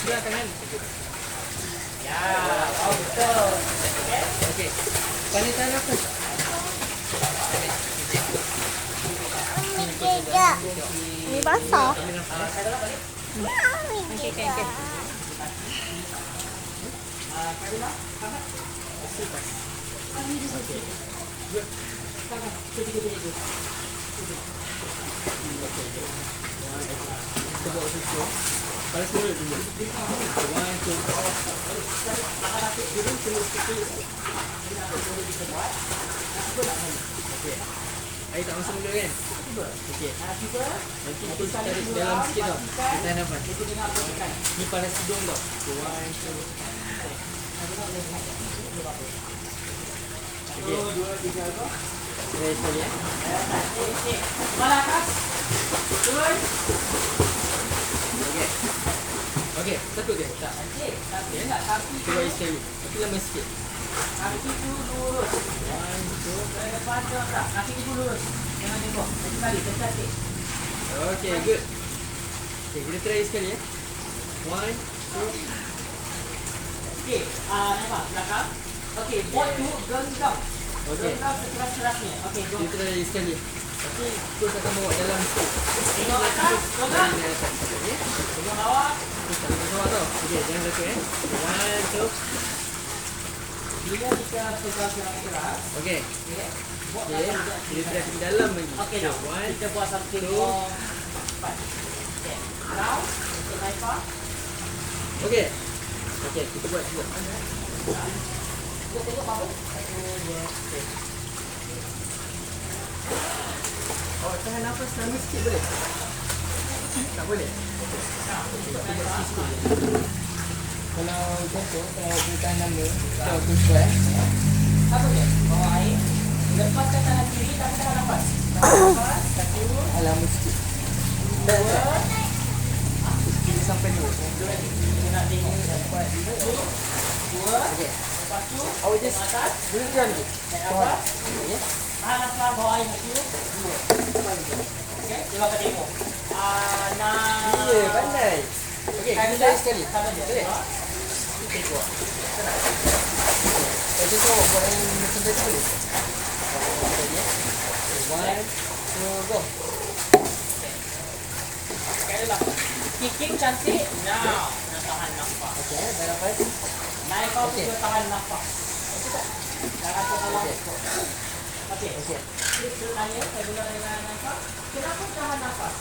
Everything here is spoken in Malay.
sebelah tangan. Ya, oh betul. Okey. Pandai tahan nafas. Tidak. Ini basah. Ambil nafas. Okey, okey. Good. Cuba usul. Balas dulu dulu. One, two. Okey. Air tak masuk dulu kan? Okey. Nanti kita tarik dalam sikit tau. Kita tahan nafas. Ni panas hidung tau. One, two. Okey. 1, 2, 3 go. Okey, sekali ya. Kepala atas. Turun. Okey. Okey, takut dia? Tak. Kaki enggak, kaki Cuba sekali. Tapi lama sikit. kaki tu lurus. One, two. Ke depan ke belakang. Kaki tu lurus. Jangan tengok. Satu kali, tekan sikit. Okey, good. Okey, kita try sekali ya. One, two. Okey, nampak belakang. Okey, bot tu genggam. Okey. Genggam sekeras-kerasnya. Okey, go. Kita try sekali. Tapi terus akan bawa dalam sikit. Tengok atas, genggam. Ini atas. Okey. Tengok bawah. Terus tak boleh bawah tau. Okey, jangan jatuh ya. One, two. Bila kita pegang keras-keras, Okey. okey. Bot Okey. akan juga. Kita try di dalam lagi. Okey, So, now one, kita buat something two. more cepat. Okey, now untuk naifah. Okey. Okey, kita buat juga. Kita tengok apa? 1, 2, 3. Oh, tahan nafas lama sikit boleh? Tak boleh? Kalau contoh, kalau kita tahan lama, kalau tu square. Satu je, bawa air. Lepaskan tangan kiri tapi tahan nafas. Tahan nafas, 1, Lama sikit. 2, Kita sampai ni. kita nak tengok dapat 2, Okey. lepas tu, Awak just tengok atas, duduk diam je. naik atas, Okey. tahan nafas, bawa air 1, 2. Okey, cuba kau tengok. Nah. Ya, pandai. Okey, kita try sekali. Sama je. Boleh? Kita buat. Kalau contoh awak buat yang macam tadi boleh? One, two, go. Sekali lah. Kicking cantik. Now, nak tahan nafas. Okey, dah nafas. Naik kau Okey. juga tahan nafas. Jangan terlalu. Okey. Okey. Okey. Kita tanya, saya bilang dengan nafas. Kenapa tahan nafas?